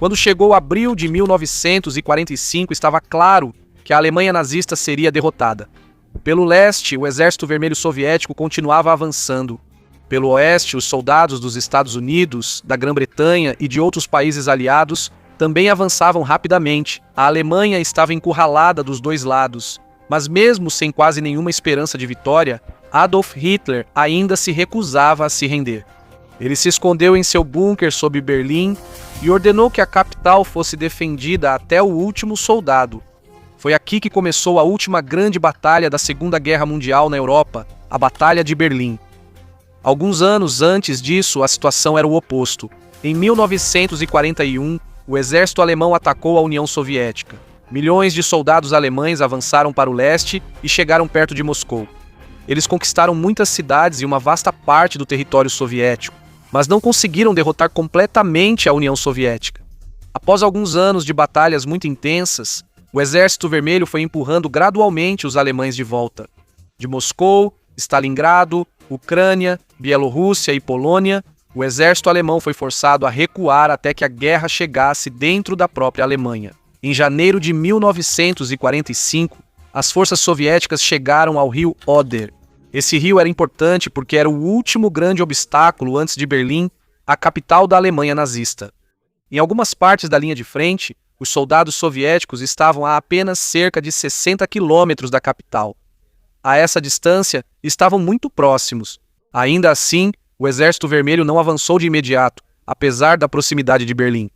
Quando chegou abril de 1945, estava claro que a Alemanha nazista seria derrotada. Pelo leste, o Exército Vermelho Soviético continuava avançando. Pelo oeste, os soldados dos Estados Unidos, da Grã-Bretanha e de outros países aliados também avançavam rapidamente. A Alemanha estava encurralada dos dois lados, mas mesmo sem quase nenhuma esperança de vitória, Adolf Hitler ainda se recusava a se render. Ele se escondeu em seu bunker sob Berlim e ordenou que a capital fosse defendida até o último soldado. Foi aqui que começou a última grande batalha da Segunda Guerra Mundial na Europa, a Batalha de Berlim. Alguns anos antes disso, a situação era o oposto. Em 1941, o exército alemão atacou a União Soviética. Milhões de soldados alemães avançaram para o leste e chegaram perto de Moscou. Eles conquistaram muitas cidades e uma vasta parte do território soviético, mas não conseguiram derrotar completamente a União Soviética. Após alguns anos de batalhas muito intensas, o Exército Vermelho foi empurrando gradualmente os alemães de volta. De Moscou, Stalingrado, Ucrânia, Bielorrússia e Polônia, o exército alemão foi forçado a recuar até que a guerra chegasse dentro da própria Alemanha. Em janeiro de 1945, as forças soviéticas chegaram ao rio Oder. Esse rio era importante porque era o último grande obstáculo antes de Berlim, a capital da Alemanha nazista. Em algumas partes da linha de frente, os soldados soviéticos estavam a apenas cerca de 60 quilômetros da capital. A essa distância, estavam muito próximos. Ainda assim, o Exército Vermelho não avançou de imediato, apesar da proximidade de Berlim.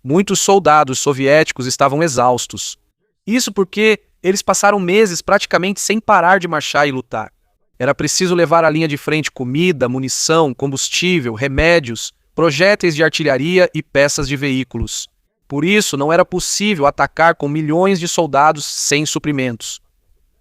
Muitos soldados soviéticos estavam exaustos. Isso porque eles passaram meses praticamente sem parar de marchar e lutar. Era preciso levar à linha de frente comida, munição, combustível, remédios, projéteis de artilharia e peças de veículos. Por isso, não era possível atacar com milhões de soldados sem suprimentos.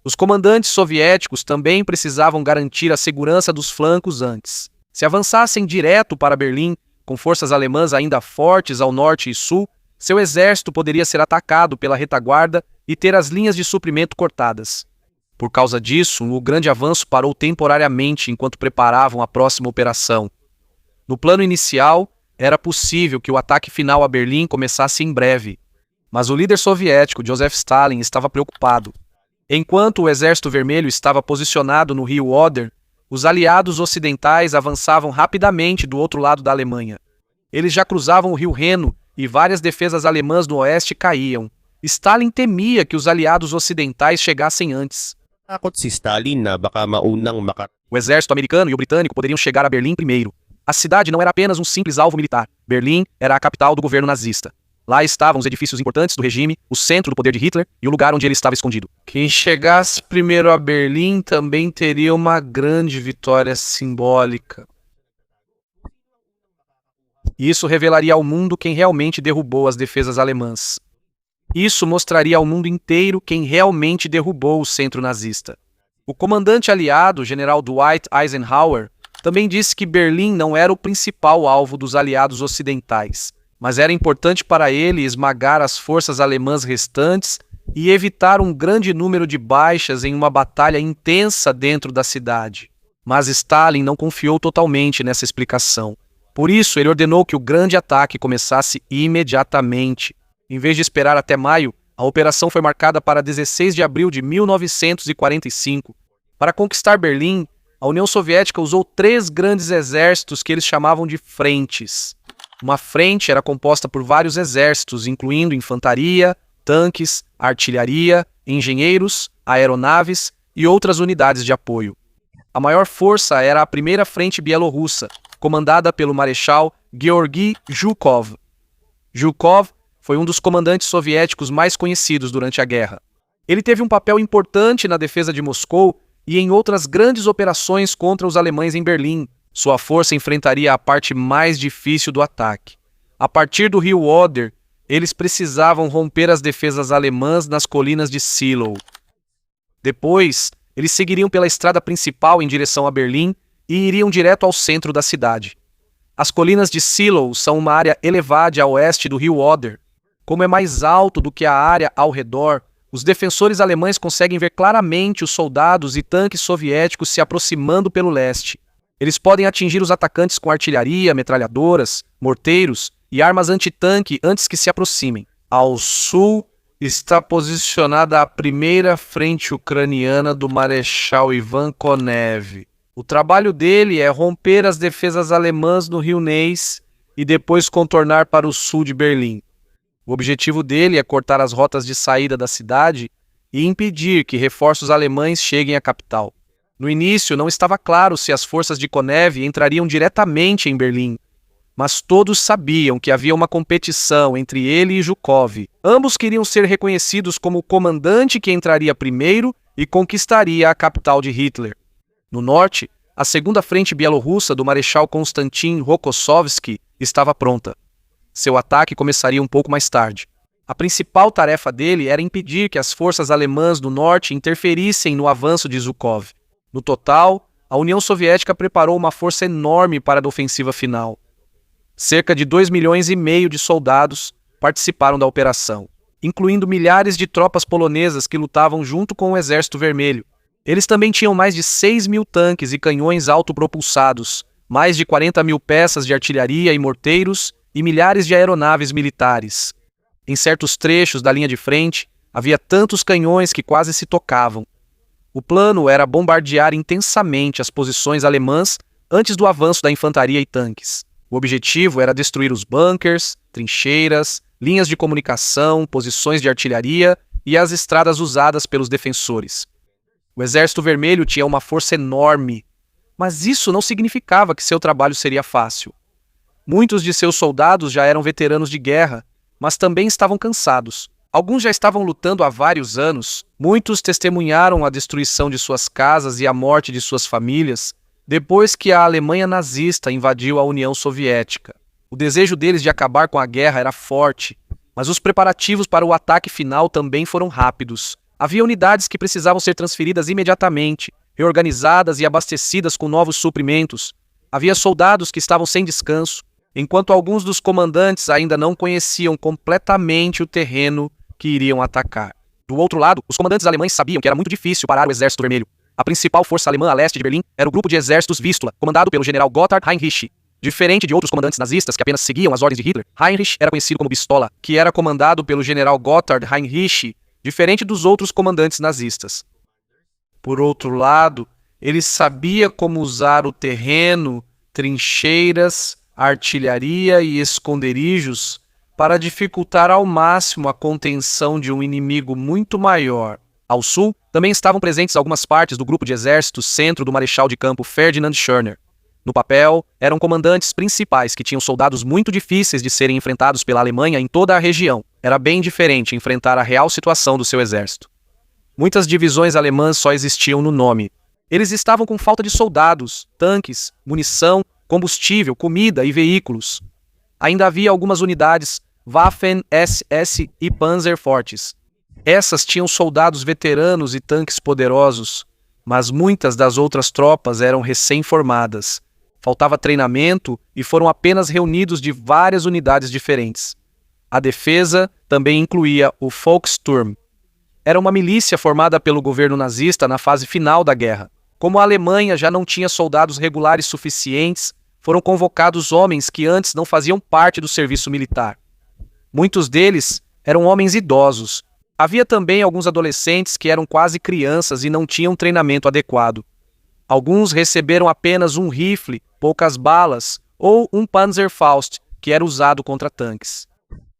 Os comandantes soviéticos também precisavam garantir a segurança dos flancos antes. Se avançassem direto para Berlim, com forças alemãs ainda fortes ao norte e sul, seu exército poderia ser atacado pela retaguarda e ter as linhas de suprimento cortadas. Por causa disso, o grande avanço parou temporariamente enquanto preparavam a próxima operação. No plano inicial, era possível que o ataque final a Berlim começasse em breve, mas o líder soviético, Joseph Stalin, estava preocupado. Enquanto o Exército Vermelho estava posicionado no rio Oder, os aliados ocidentais avançavam rapidamente do outro lado da Alemanha. Eles já cruzavam o rio Reno e várias defesas alemãs no oeste caíam. Stalin temia que os aliados ocidentais chegassem antes. Si Stalin na baka maunang O exército americano e o britânico poderiam chegar a Berlim primeiro. A cidade não era apenas um simples alvo militar. Berlim era a capital do governo nazista. Lá estavam os edifícios importantes do regime, o centro do poder de Hitler e o lugar onde ele estava escondido. Quem chegasse primeiro a Berlim também teria uma grande vitória simbólica. Isso revelaria ao mundo quem realmente derrubou as defesas alemãs. Isso mostraria ao mundo inteiro quem realmente derrubou o centro nazista. O comandante aliado, o general Dwight Eisenhower, também disse que Berlim não era o principal alvo dos aliados ocidentais, mas era importante para ele esmagar as forças alemãs restantes e evitar um grande número de baixas em uma batalha intensa dentro da cidade. Mas Stalin não confiou totalmente nessa explicação. Por isso, ele ordenou que o grande ataque começasse imediatamente. Em vez de esperar até maio, a operação foi marcada para 16 de abril de 1945. Para conquistar Berlim, a União Soviética usou 3 grandes exércitos que eles chamavam de frentes. Uma frente era composta por vários exércitos, incluindo infantaria, tanques, artilharia, engenheiros, aeronaves e outras unidades de apoio. A maior força era a primeira frente bielorrussa, comandada pelo marechal Georgy Zhukov. Zhukov foi um dos comandantes soviéticos mais conhecidos durante a guerra. Ele teve um papel importante na defesa de Moscou e em outras grandes operações contra os alemães em Berlim. Sua força enfrentaria a parte mais difícil do ataque. A partir do rio Oder, eles precisavam romper as defesas alemãs nas colinas de Seelow. Depois, eles seguiriam pela estrada principal em direção a Berlim e iriam direto ao centro da cidade. As colinas de Seelow são uma área elevada a oeste do rio Oder. Como é mais alto do que a área ao redor, os defensores alemães conseguem ver claramente os soldados e tanques soviéticos se aproximando pelo leste. Eles podem atingir os atacantes com artilharia, metralhadoras, morteiros e armas antitanque antes que se aproximem. Ao sul está posicionada a primeira frente ucraniana do Marechal Ivan Konev. O trabalho dele é romper as defesas alemãs no rio Neisse e depois contornar para o sul de Berlim. O objetivo dele é cortar as rotas de saída da cidade e impedir que reforços alemães cheguem à capital. No início, não estava claro se as forças de Konev entrariam diretamente em Berlim, mas todos sabiam que havia uma competição entre ele e Zhukov. Ambos queriam ser reconhecidos como o comandante que entraria primeiro e conquistaria a capital de Hitler. No norte, a segunda frente bielorrussa do Marechal Konstantin Rokossovski estava pronta. Seu ataque começaria um pouco mais tarde. A principal tarefa dele era impedir que as forças alemãs do norte interferissem no avanço de Zhukov. No total, a União Soviética preparou uma força enorme para a ofensiva final. Cerca de 2,5 milhões de soldados participaram da operação, incluindo milhares de tropas polonesas que lutavam junto com o Exército Vermelho. Eles também tinham mais de 6 mil tanques e canhões autopropulsados, mais de 40 mil peças de artilharia e morteiros e milhares de aeronaves militares. Em certos trechos da linha de frente, havia tantos canhões que quase se tocavam. O plano era bombardear intensamente as posições alemãs antes do avanço da infantaria e tanques. O objetivo era destruir os bunkers, trincheiras, linhas de comunicação, posições de artilharia e as estradas usadas pelos defensores. O Exército Vermelho tinha uma força enorme, mas isso não significava que seu trabalho seria fácil. Muitos de seus soldados já eram veteranos de guerra, mas também estavam cansados. Alguns já estavam lutando há vários anos, muitos testemunharam a destruição de suas casas e a morte de suas famílias depois que a Alemanha nazista invadiu a União Soviética. O desejo deles de acabar com a guerra era forte, mas os preparativos para o ataque final também foram rápidos. Havia unidades que precisavam ser transferidas imediatamente, reorganizadas e abastecidas com novos suprimentos. Havia soldados que estavam sem descanso, enquanto alguns dos comandantes ainda não conheciam completamente o terreno que iriam atacar. Do outro lado, os comandantes alemães sabiam que era muito difícil parar o Exército Vermelho. A principal força alemã a leste de Berlim era o grupo de exércitos Vístula, comandado pelo general Gotthard Heinrich. Diferente de outros comandantes nazistas que apenas seguiam as ordens de Hitler, Heinrich era conhecido como Pistola, que era comandado pelo general Gotthard Heinrich, diferente dos outros comandantes nazistas. Por outro lado, ele sabia como usar o terreno, trincheiras, artilharia e esconderijos para dificultar ao máximo a contenção de um inimigo muito maior. Ao sul, também estavam presentes algumas partes do grupo de exércitos centro do marechal de campo Ferdinand Schörner. No papel, eram comandantes principais que tinham soldados muito difíceis de serem enfrentados pela Alemanha em toda a região. Era bem diferente enfrentar a real situação do seu exército. Muitas divisões alemãs só existiam no nome. Eles estavam com falta de soldados, tanques, munição, combustível, comida e veículos. Ainda havia algumas unidades Waffen-SS e Panzer fortes. Essas tinham soldados veteranos e tanques poderosos, mas muitas das outras tropas eram recém-formadas. Faltava treinamento e foram apenas reunidos de várias unidades diferentes. A defesa também incluía o Volkssturm. Era uma milícia formada pelo governo nazista na fase final da guerra. Como a Alemanha já não tinha soldados regulares suficientes, foram convocados homens que antes não faziam parte do serviço militar. Muitos deles eram homens idosos. Havia também alguns adolescentes que eram quase crianças e não tinham treinamento adequado. Alguns receberam apenas um rifle, poucas balas, ou um Panzerfaust, que era usado contra tanques.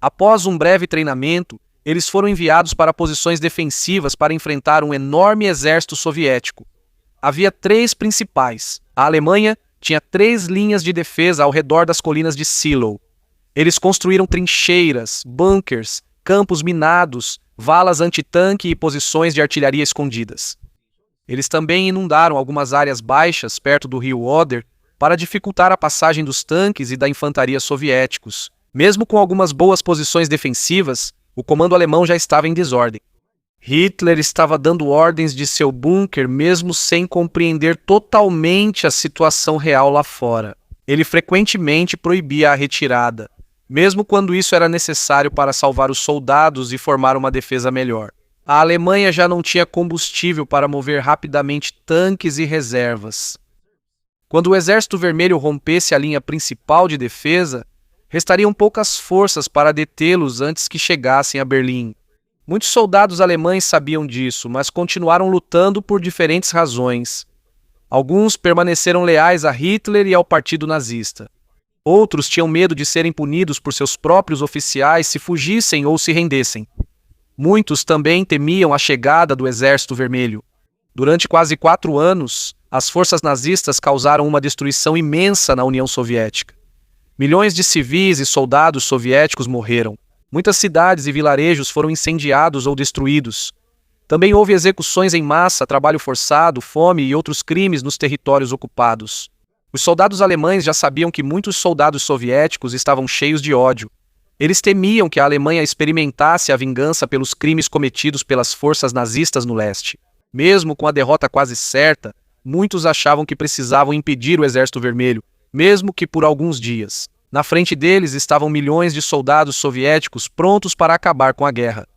Após um breve treinamento, eles foram enviados para posições defensivas para enfrentar um enorme exército soviético. Havia 3 principais. A Alemanha tinha 3 linhas de defesa ao redor das colinas de Seelow. Eles construíram trincheiras, bunkers, campos minados, valas antitanque e posições de artilharia escondidas. Eles também inundaram algumas áreas baixas perto do rio Oder para dificultar a passagem dos tanques e da infantaria soviéticos. Mesmo com algumas boas posições defensivas, o comando alemão já estava em desordem. Hitler estava dando ordens de seu bunker mesmo sem compreender totalmente a situação real lá fora. Ele frequentemente proibia a retirada, mesmo quando isso era necessário para salvar os soldados e formar uma defesa melhor. A Alemanha já não tinha combustível para mover rapidamente tanques e reservas. Quando o Exército Vermelho rompesse a linha principal de defesa, Restariam poucas forças para detê-los antes que chegassem a Berlim. Muitos soldados alemães sabiam disso, mas continuaram lutando por diferentes razões. Alguns permaneceram leais a Hitler e ao partido nazista. Outros tinham medo de serem punidos por seus próprios oficiais se fugissem ou se rendessem. Muitos também temiam a chegada do Exército Vermelho. Durante quase 4 anos, as forças nazistas causaram uma destruição imensa na União Soviética. Milhões de civis e soldados soviéticos morreram. Muitas cidades e vilarejos foram incendiados ou destruídos. Também houve execuções em massa, trabalho forçado, fome e outros crimes nos territórios ocupados. Os soldados alemães já sabiam que muitos soldados soviéticos estavam cheios de ódio. Eles temiam que a Alemanha experimentasse a vingança pelos crimes cometidos pelas forças nazistas no leste. Mesmo com a derrota quase certa, muitos achavam que precisavam impedir o Exército Vermelho, mesmo que por alguns dias. Na frente deles estavam milhões de soldados soviéticos prontos para acabar com a guerra.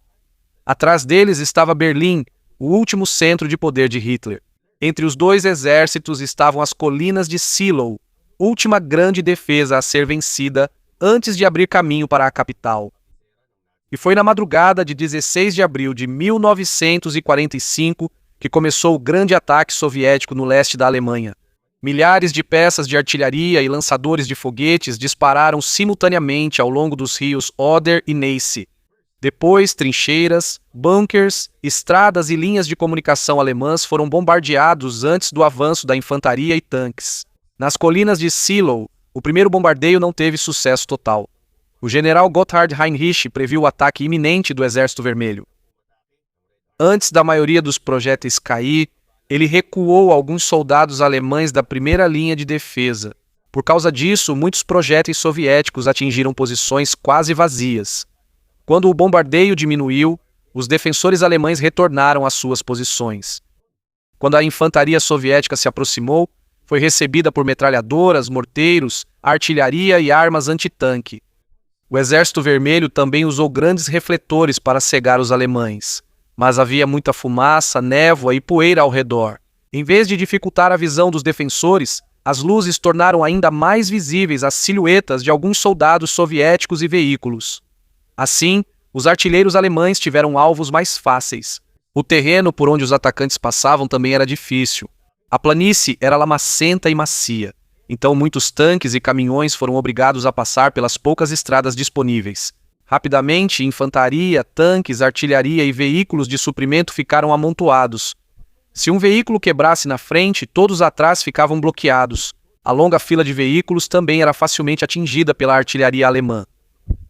Atrás deles estava Berlim, o último centro de poder de Hitler. Entre os dois exércitos estavam as colinas de Seelow, última grande defesa a ser vencida antes de abrir caminho para a capital. E foi na madrugada de 16 de abril de 1945 que começou o grande ataque soviético no leste da Alemanha. Milhares de peças de artilharia e lançadores de foguetes dispararam simultaneamente ao longo dos rios Oder e Neisse. Depois, trincheiras, bunkers, estradas e linhas de comunicação alemãs foram bombardeados antes do avanço da infantaria e tanques. Nas colinas de Seelow, o primeiro bombardeio não teve sucesso total. O general Gotthard Heinrich previu o ataque iminente do Exército Vermelho. Antes da maioria dos projéteis cair, ele recuou alguns soldados alemães da primeira linha de defesa. Por causa disso, muitos projéteis soviéticos atingiram posições quase vazias. Quando o bombardeio diminuiu, os defensores alemães retornaram às suas posições. Quando a infantaria soviética se aproximou, foi recebida por metralhadoras, morteiros, artilharia e armas antitanque. O Exército Vermelho também usou grandes refletores para cegar os alemães. Mas havia muita fumaça, névoa e poeira ao redor. Em vez de dificultar a visão dos defensores, as luzes tornaram ainda mais visíveis as silhuetas de alguns soldados soviéticos e veículos. Assim, os artilheiros alemães tiveram alvos mais fáceis. O terreno por onde os atacantes passavam também era difícil. A planície era lamacenta e macia, então muitos tanques e caminhões foram obrigados a passar pelas poucas estradas disponíveis. Rapidamente, infantaria, tanques, artilharia e veículos de suprimento ficaram amontoados. Se um veículo quebrasse na frente, todos atrás ficavam bloqueados. A longa fila de veículos também era facilmente atingida pela artilharia alemã.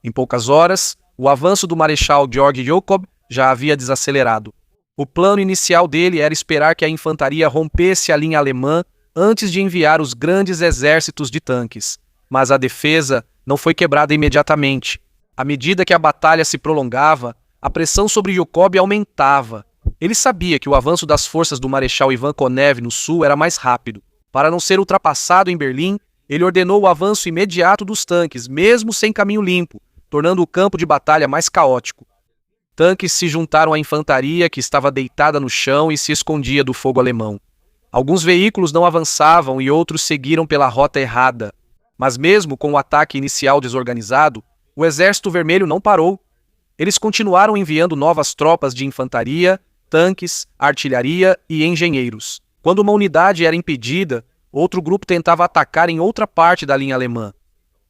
Em poucas horas, o avanço do Marechal Georg Jacob já havia desacelerado. O plano inicial dele era esperar que a infantaria rompesse a linha alemã antes de enviar os grandes exércitos de tanques. Mas a defesa não foi quebrada imediatamente. À medida que a batalha se prolongava, a pressão sobre Jacob aumentava. Ele sabia que o avanço das forças do Marechal Ivan Konev no sul era mais rápido. Para não ser ultrapassado em Berlim, ele ordenou o avanço imediato dos tanques, mesmo sem caminho limpo, tornando o campo de batalha mais caótico. Tanques se juntaram à infantaria que estava deitada no chão e se escondia do fogo alemão. Alguns veículos não avançavam e outros seguiram pela rota errada. Mas mesmo com o ataque inicial desorganizado, o Exército Vermelho não parou. Eles continuaram enviando novas tropas de infantaria, tanques, artilharia e engenheiros. Quando uma unidade era impedida, outro grupo tentava atacar em outra parte da linha alemã.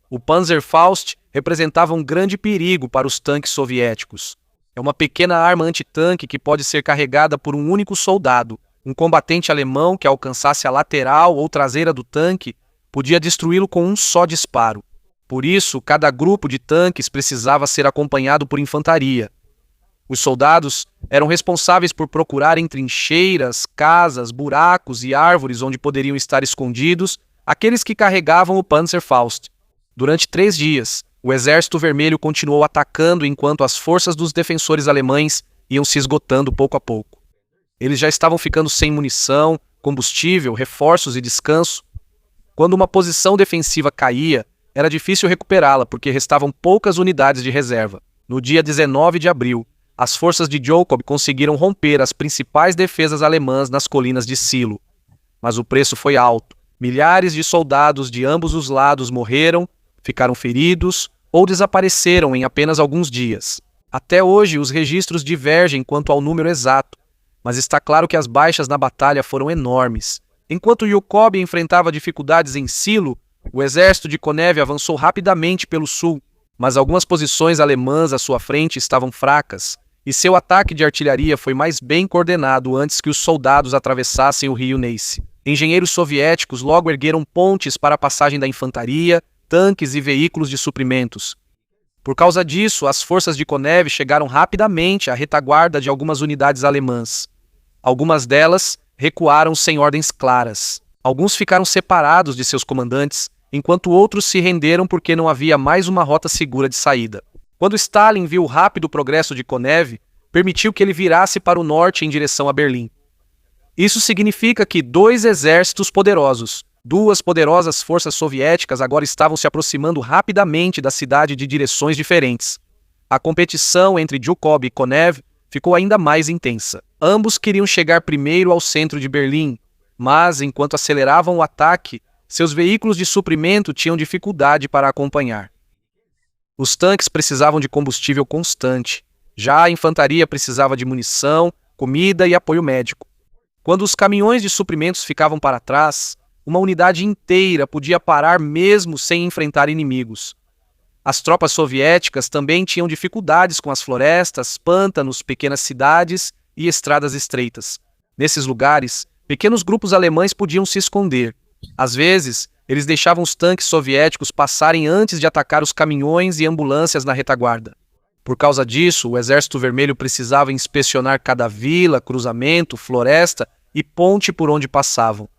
O Panzerfaust representava um grande perigo para os tanques soviéticos. É uma pequena arma antitanque que pode ser carregada por um único soldado. Um combatente alemão que alcançasse a lateral ou traseira do tanque podia destruí-lo com um só disparo. Por isso, cada grupo de tanques precisava ser acompanhado por infantaria. Os soldados eram responsáveis por procurar em trincheiras, casas, buracos e árvores onde poderiam estar escondidos aqueles que carregavam o Panzerfaust. Durante 3 dias, o Exército Vermelho continuou atacando enquanto as forças dos defensores alemães iam se esgotando pouco a pouco. Eles já estavam ficando sem munição, combustível, reforços e descanso. Quando uma posição defensiva caía, era difícil recuperá-la porque restavam poucas unidades de reserva. No dia 19 de abril, as forças de Jacob conseguiram romper as principais defesas alemãs nas colinas de Seelow. Mas o preço foi alto. Milhares de soldados de ambos os lados morreram, ficaram feridos ou desapareceram em apenas alguns dias. Até hoje, os registros divergem quanto ao número exato, mas está claro que as baixas na batalha foram enormes. Enquanto Jacob enfrentava dificuldades em Silo, o exército de Konev avançou rapidamente pelo sul, mas algumas posições alemãs à sua frente estavam fracas, e seu ataque de artilharia foi mais bem coordenado antes que os soldados atravessassem o rio Neisse. Engenheiros soviéticos logo ergueram pontes para a passagem da infantaria, tanques e veículos de suprimentos. Por causa disso, as forças de Konev chegaram rapidamente à retaguarda de algumas unidades alemãs. Algumas delas recuaram sem ordens claras. Alguns ficaram separados de seus comandantes, enquanto outros se renderam porque não havia mais uma rota segura de saída. Quando Stalin viu o rápido progresso de Konev, permitiu que ele virasse para o norte em direção a Berlim. Isso significa que dois exércitos poderosos, duas poderosas forças soviéticas agora estavam se aproximando rapidamente da cidade de direções diferentes. A competição entre Zhukov e Konev ficou ainda mais intensa. Ambos queriam chegar primeiro ao centro de Berlim, mas, enquanto aceleravam o ataque, seus veículos de suprimento tinham dificuldade para acompanhar. Os tanques precisavam de combustível constante. Já a infantaria precisava de munição, comida e apoio médico. Quando os caminhões de suprimentos ficavam para trás, uma unidade inteira podia parar mesmo sem enfrentar inimigos. As tropas soviéticas também tinham dificuldades com as florestas, pântanos, pequenas cidades e estradas estreitas. Nesses lugares, pequenos grupos alemães podiam se esconder. Às vezes, eles deixavam os tanques soviéticos passarem antes de atacar os caminhões e ambulâncias na retaguarda. Por causa disso, o Exército Vermelho precisava inspecionar cada vila, cruzamento, floresta e ponte por onde passavam.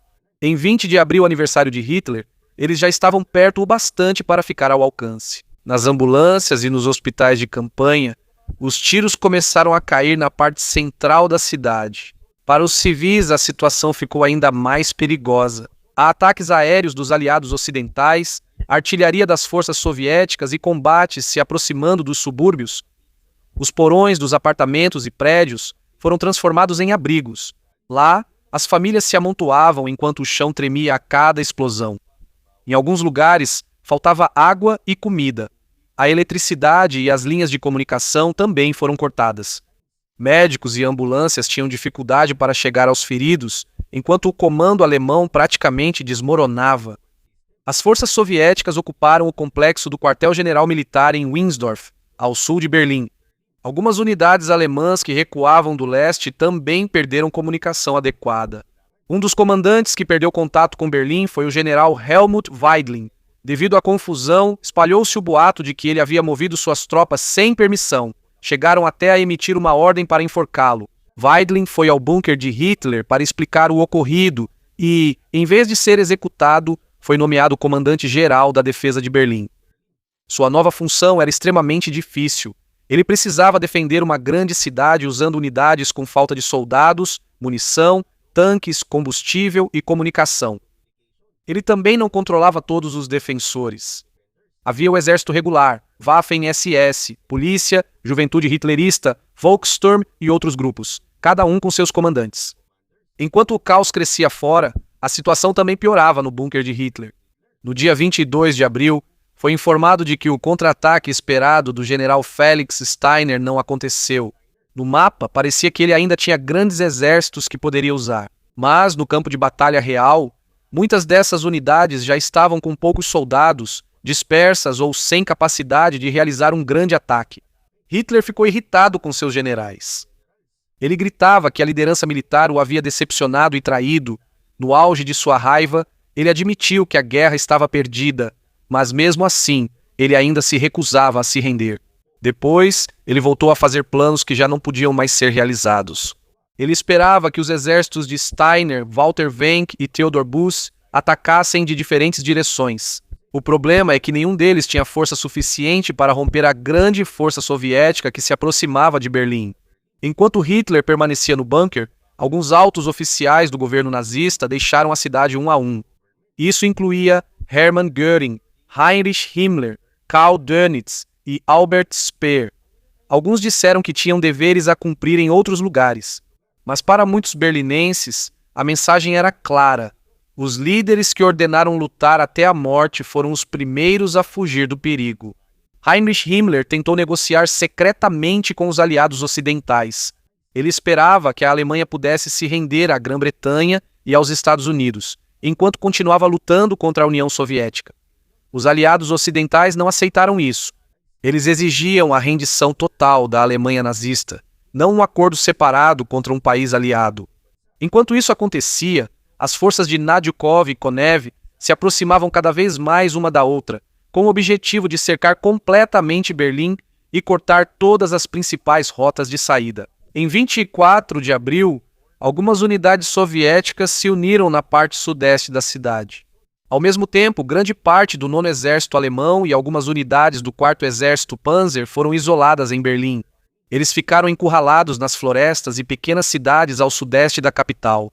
Em 20 de abril, aniversário de Hitler, eles já estavam perto o bastante para ficar ao alcance. Nas ambulâncias e nos hospitais de campanha, os tiros começaram a cair na parte central da cidade. Para os civis, a situação ficou ainda mais perigosa. Há ataques aéreos dos aliados ocidentais, artilharia das forças soviéticas e combates se aproximando dos subúrbios. Os porões dos apartamentos e prédios foram transformados em abrigos. Lá, as famílias se amontoavam enquanto o chão tremia a cada explosão. Em alguns lugares, faltava água e comida. A eletricidade e as linhas de comunicação também foram cortadas. Médicos e ambulâncias tinham dificuldade para chegar aos feridos, enquanto o comando alemão praticamente desmoronava. As forças soviéticas ocuparam o complexo do quartel-general militar em Winsdorf, ao sul de Berlim. Algumas unidades alemãs que recuavam do leste também perderam comunicação adequada. Um dos comandantes que perdeu contato com Berlim foi o general Helmut Weidling. Devido à confusão, espalhou-se o boato de que ele havia movido suas tropas sem permissão. Chegaram até a emitir uma ordem para enforcá-lo. Weidling foi ao bunker de Hitler para explicar o ocorrido e, em vez de ser executado, foi nomeado comandante-geral da defesa de Berlim. Sua nova função era extremamente difícil. Ele precisava defender uma grande cidade usando unidades com falta de soldados, munição, tanques, combustível e comunicação. Ele também não controlava todos os defensores. Havia o exército regular, Waffen-SS, polícia, juventude hitlerista, Volkssturm e outros grupos, cada um com seus comandantes. Enquanto o caos crescia fora, a situação também piorava no bunker de Hitler. No dia 22 de abril, foi informado de que o contra-ataque esperado do general Felix Steiner não aconteceu. No mapa, parecia que ele ainda tinha grandes exércitos que poderia usar. Mas, no campo de batalha real, muitas dessas unidades já estavam com poucos soldados, dispersas ou sem capacidade de realizar um grande ataque. Hitler ficou irritado com seus generais. Ele gritava que a liderança militar o havia decepcionado e traído. No auge de sua raiva, ele admitiu que a guerra estava perdida, mas mesmo assim, ele ainda se recusava a se render. Depois, ele voltou a fazer planos que já não podiam mais ser realizados. Ele esperava que os exércitos de Steiner, Walter Wenck e Theodor Buss atacassem de diferentes direções. O problema é que nenhum deles tinha força suficiente para romper a grande força soviética que se aproximava de Berlim. Enquanto Hitler permanecia no bunker, alguns altos oficiais do governo nazista deixaram a cidade um a um. Isso incluía Hermann Göring, Heinrich Himmler, Karl Dönitz e Albert Speer. Alguns disseram que tinham deveres a cumprir em outros lugares, mas para muitos berlinenses, a mensagem era clara. Os líderes que ordenaram lutar até a morte foram os primeiros a fugir do perigo. Heinrich Himmler tentou negociar secretamente com os aliados ocidentais. Ele esperava que a Alemanha pudesse se render à Grã-Bretanha e aos Estados Unidos, enquanto continuava lutando contra a União Soviética. Os aliados ocidentais não aceitaram isso. Eles exigiam a rendição total da Alemanha nazista, não um acordo separado contra um país aliado. Enquanto isso acontecia, as forças de Nadyukov e Konev se aproximavam cada vez mais uma da outra, com o objetivo de cercar completamente Berlim e cortar todas as principais rotas de saída. Em 24 de abril, algumas unidades soviéticas se uniram na parte sudeste da cidade. Ao mesmo tempo, grande parte do 9º Exército Alemão e algumas unidades do 4º Exército Panzer foram isoladas em Berlim. Eles ficaram encurralados nas florestas e pequenas cidades ao sudeste da capital.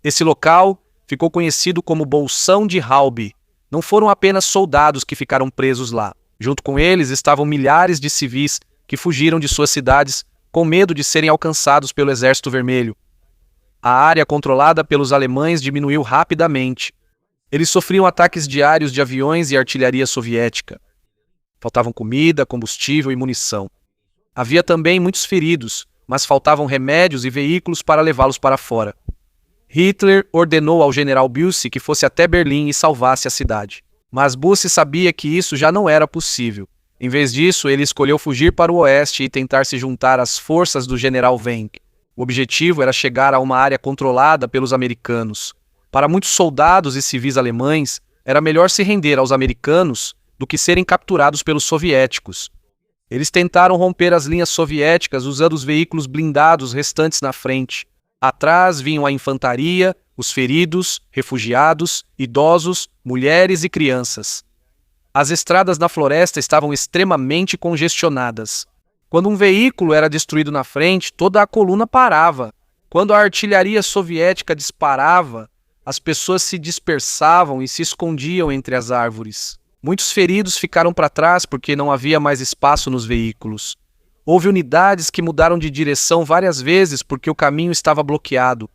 Esse local ficou conhecido como Bolsão de Halbe. Não foram apenas soldados que ficaram presos lá. Junto com eles estavam milhares de civis que fugiram de suas cidades com medo de serem alcançados pelo Exército Vermelho. A área controlada pelos alemães diminuiu rapidamente. Eles sofriam ataques diários de aviões e artilharia soviética. Faltavam comida, combustível e munição. Havia também muitos feridos, mas faltavam remédios e veículos para levá-los para fora. Hitler ordenou ao general Busse que fosse até Berlim e salvasse a cidade. Mas Busse sabia que isso já não era possível. Em vez disso, ele escolheu fugir para o oeste e tentar se juntar às forças do general Wenck. O objetivo era chegar a uma área controlada pelos americanos. Para muitos soldados e civis alemães, era melhor se render aos americanos do que serem capturados pelos soviéticos. Eles tentaram romper as linhas soviéticas usando os veículos blindados restantes na frente. Atrás vinham a infantaria, os feridos, refugiados, idosos, mulheres e crianças. As estradas na floresta estavam extremamente congestionadas. Quando um veículo era destruído na frente, toda a coluna parava. Quando a artilharia soviética disparava, as pessoas se dispersavam e se escondiam entre as árvores. Muitos feridos ficaram para trás porque não havia mais espaço nos veículos. Houve unidades que mudaram de direção várias vezes porque o caminho estava bloqueado.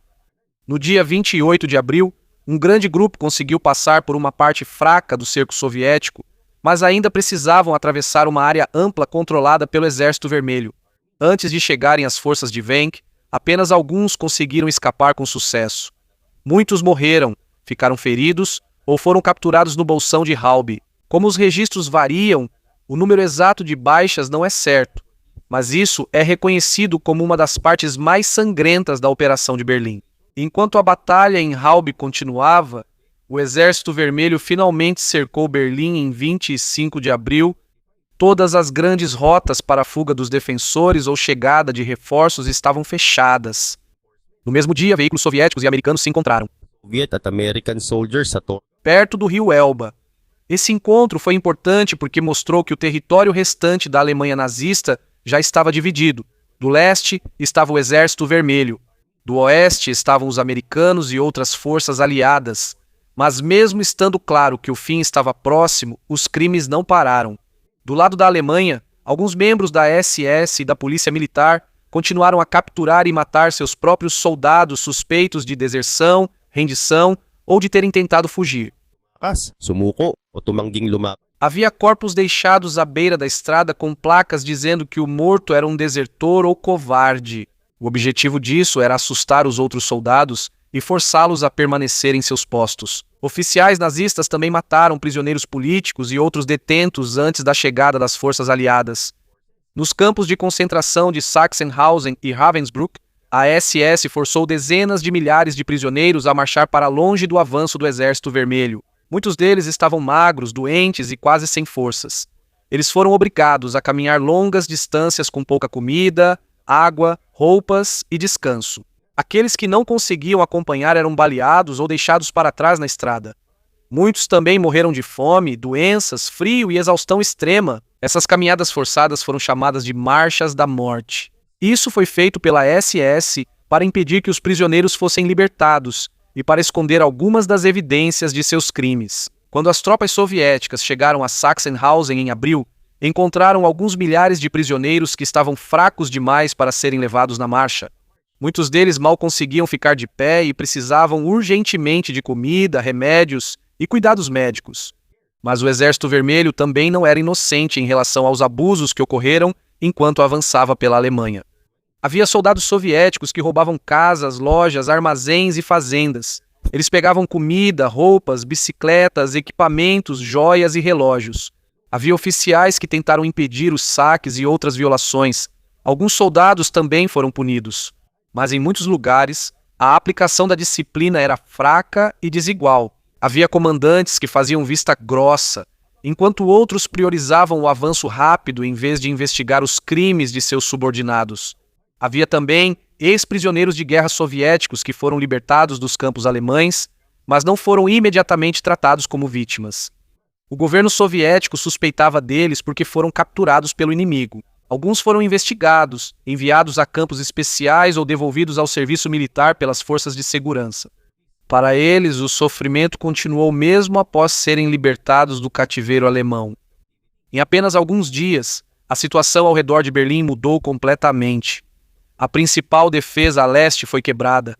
No dia 28 de abril, um grande grupo conseguiu passar por uma parte fraca do cerco soviético, mas ainda precisavam atravessar uma área ampla controlada pelo Exército Vermelho. Antes de chegarem às forças de Wenck, apenas alguns conseguiram escapar com sucesso. Muitos morreram, ficaram feridos ou foram capturados no Bolsão de Halbe. Como os registros variam, o número exato de baixas não é certo, mas isso é reconhecido como uma das partes mais sangrentas da Operação de Berlim. Enquanto a batalha em Halbe continuava, o Exército Vermelho finalmente cercou Berlim em 25 de abril. Todas as grandes rotas para a fuga dos defensores ou chegada de reforços estavam fechadas. No mesmo dia, veículos soviéticos e americanos se encontraram Soviet at American soldiers sa perto do rio Elba. Esse encontro foi importante porque mostrou que o território restante da Alemanha nazista já estava dividido. Do leste estava o Exército Vermelho. Do oeste estavam os americanos e outras forças aliadas. Mas mesmo estando claro que o fim estava próximo, os crimes não pararam. Do lado da Alemanha, alguns membros da SS e da Polícia Militar continuaram a capturar e matar seus próprios soldados suspeitos de deserção, rendição ou de terem tentado fugir. sumuko o tumangging lumak. Havia corpos deixados à beira da estrada com placas dizendo que o morto era um desertor ou covarde. O objetivo disso era assustar os outros soldados e forçá-los a permanecer em seus postos. Oficiais nazistas também mataram prisioneiros políticos e outros detentos antes da chegada das forças aliadas. Nos campos de concentração de Sachsenhausen e Ravensbrück, a SS forçou dezenas de milhares de prisioneiros a marchar para longe do avanço do Exército Vermelho. Muitos deles estavam magros, doentes e quase sem forças. Eles foram obrigados a caminhar longas distâncias com pouca comida, água, roupas e descanso. Aqueles que não conseguiam acompanhar eram baleados ou deixados para trás na estrada. Muitos também morreram de fome, doenças, frio e exaustão extrema. Essas caminhadas forçadas foram chamadas de Marchas da Morte. Isso foi feito pela SS para impedir que os prisioneiros fossem libertados e para esconder algumas das evidências de seus crimes. Quando as tropas soviéticas chegaram a Sachsenhausen em abril, encontraram alguns milhares de prisioneiros que estavam fracos demais para serem levados na marcha. Muitos deles mal conseguiam ficar de pé e precisavam urgentemente de comida, remédios e cuidados médicos. Mas o Exército Vermelho também não era inocente em relação aos abusos que ocorreram enquanto avançava pela Alemanha. Havia soldados soviéticos que roubavam casas, lojas, armazéns e fazendas. Eles pegavam comida, roupas, bicicletas, equipamentos, joias e relógios. Havia oficiais que tentaram impedir os saques e outras violações. Alguns soldados também foram punidos. Mas em muitos lugares, a aplicação da disciplina era fraca e desigual. Havia comandantes que faziam vista grossa, enquanto outros priorizavam o avanço rápido em vez de investigar os crimes de seus subordinados. Havia também ex-prisioneiros de guerra soviéticos que foram libertados dos campos alemães, mas não foram imediatamente tratados como vítimas. O governo soviético suspeitava deles porque foram capturados pelo inimigo. Alguns foram investigados, enviados a campos especiais ou devolvidos ao serviço militar pelas forças de segurança. Para eles, o sofrimento continuou mesmo após serem libertados do cativeiro alemão. Em apenas alguns dias, a situação ao redor de Berlim mudou completamente. A principal defesa a leste foi quebrada.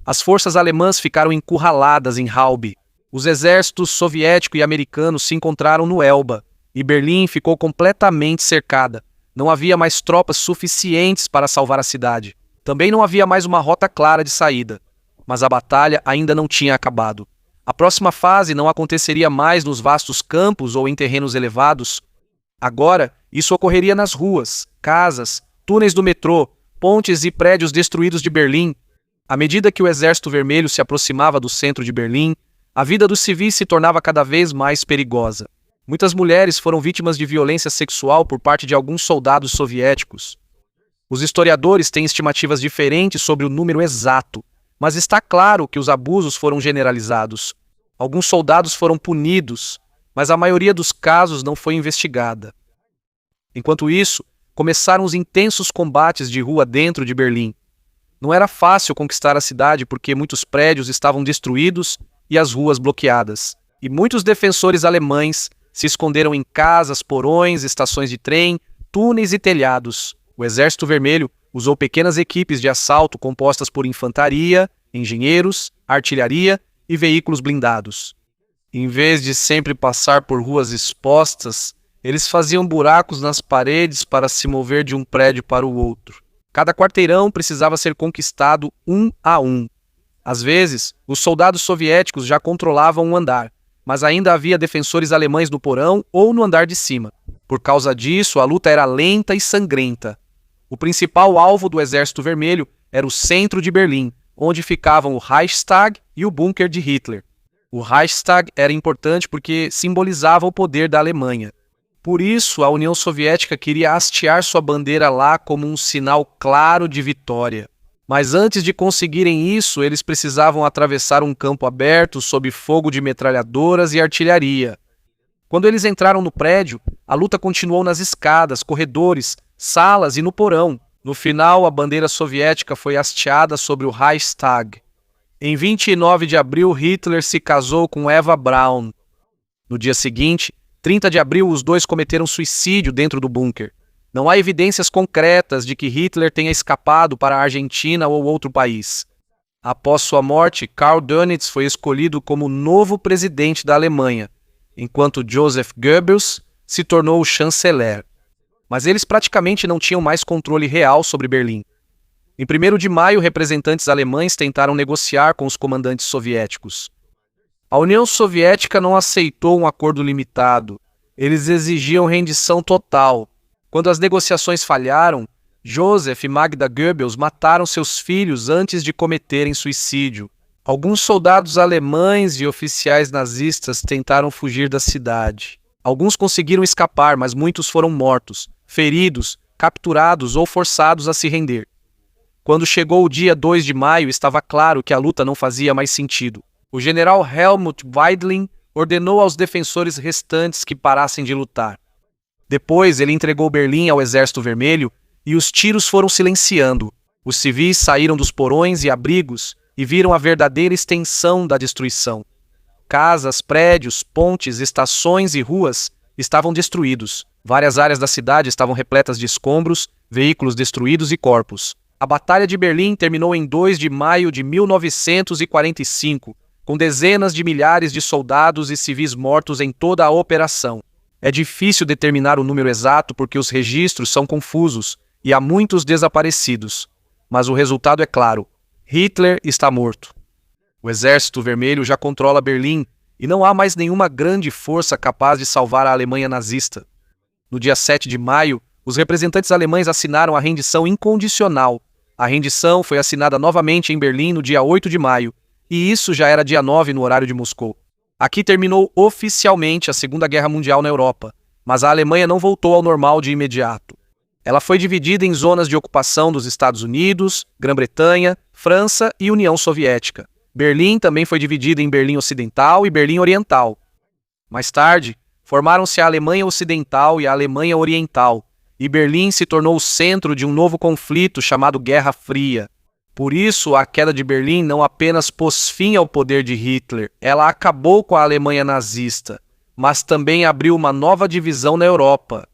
As forças alemãs ficaram encurraladas em Halbe. Os exércitos soviético e americano se encontraram no Elba, e Berlim ficou completamente cercada. Não havia mais tropas suficientes para salvar a cidade. Também não havia mais uma rota clara de saída. Mas a batalha ainda não tinha acabado. A próxima fase não aconteceria mais nos vastos campos ou em terrenos elevados. Agora, isso ocorreria nas ruas, casas, túneis do metrô, pontes e prédios destruídos de Berlim. À medida que o Exército Vermelho se aproximava do centro de Berlim, a vida dos civis se tornava cada vez mais perigosa. Muitas mulheres foram vítimas de violência sexual por parte de alguns soldados soviéticos. Os historiadores têm estimativas diferentes sobre o número exato, mas está claro que os abusos foram generalizados. Alguns soldados foram punidos, mas a maioria dos casos não foi investigada. Enquanto isso, começaram os intensos combates de rua dentro de Berlim. Não era fácil conquistar a cidade porque muitos prédios estavam destruídos e as ruas bloqueadas. E muitos defensores alemães se esconderam em casas, porões, estações de trem, túneis e telhados. O Exército Vermelho usou pequenas equipes de assalto compostas por infantaria, engenheiros, artilharia e veículos blindados. Em vez de sempre passar por ruas expostas, eles faziam buracos nas paredes para se mover de um prédio para o outro. Cada quarteirão precisava ser conquistado um a um. Às vezes, os soldados soviéticos já controlavam um andar, mas ainda havia defensores alemães no porão ou no andar de cima. Por causa disso, a luta era lenta e sangrenta. O principal alvo do Exército Vermelho era o centro de Berlim, onde ficavam o Reichstag e o bunker de Hitler. O Reichstag era importante porque simbolizava o poder da Alemanha. Por isso, a União Soviética queria hastear sua bandeira lá como um sinal claro de vitória. Mas antes de conseguirem isso, eles precisavam atravessar um campo aberto sob fogo de metralhadoras e artilharia. Quando eles entraram no prédio, a luta continuou nas escadas, corredores, salas e no porão. No final, a bandeira soviética foi hasteada sobre o Reichstag. Em 29 de abril, Hitler se casou com Eva Braun. No dia seguinte, 30 de abril, os dois cometeram suicídio dentro do bunker. Não há evidências concretas de que Hitler tenha escapado para a Argentina ou outro país. Após sua morte, Karl Dönitz foi escolhido como novo presidente da Alemanha, enquanto Joseph Goebbels se tornou o chanceler. Mas eles praticamente não tinham mais controle real sobre Berlim. Em 1º de maio, representantes alemães tentaram negociar com os comandantes soviéticos. A União Soviética não aceitou um acordo limitado. Eles exigiam rendição total. Quando as negociações falharam, Joseph e Magda Goebbels mataram seus filhos antes de cometerem suicídio. Alguns soldados alemães e oficiais nazistas tentaram fugir da cidade. Alguns conseguiram escapar, mas muitos foram mortos, feridos, capturados ou forçados a se render. Quando chegou o dia 2 de maio, estava claro que a luta não fazia mais sentido. O general Helmut Weidling ordenou aos defensores restantes que parassem de lutar. Depois, ele entregou Berlim ao Exército Vermelho e os tiros foram silenciando. Os civis saíram dos porões e abrigos e viram a verdadeira extensão da destruição. Casas, prédios, pontes, estações e ruas estavam destruídos. Várias áreas da cidade estavam repletas de escombros, veículos destruídos e corpos. A Batalha de Berlim terminou em 2 de maio de 1945, com dezenas de milhares de soldados e civis mortos em toda a operação. É difícil determinar o número exato porque os registros são confusos e há muitos desaparecidos. Mas o resultado é claro: Hitler está morto. O Exército Vermelho já controla Berlim e não há mais nenhuma grande força capaz de salvar a Alemanha nazista. No dia 7 de maio, os representantes alemães assinaram a rendição incondicional. A rendição foi assinada novamente em Berlim no dia 8 de maio, e isso já era dia 9 no horário de Moscou. Aqui terminou oficialmente a Segunda Guerra Mundial na Europa, mas a Alemanha não voltou ao normal de imediato. Ela foi dividida em zonas de ocupação dos Estados Unidos, Grã-Bretanha, França e União Soviética. Berlim também foi dividida em Berlim Ocidental e Berlim Oriental. Mais tarde, formaram-se a Alemanha Ocidental e a Alemanha Oriental, e Berlim se tornou o centro de um novo conflito chamado Guerra Fria. Por isso, a queda de Berlim não apenas pôs fim ao poder de Hitler, ela acabou com a Alemanha nazista, mas também abriu uma nova divisão na Europa.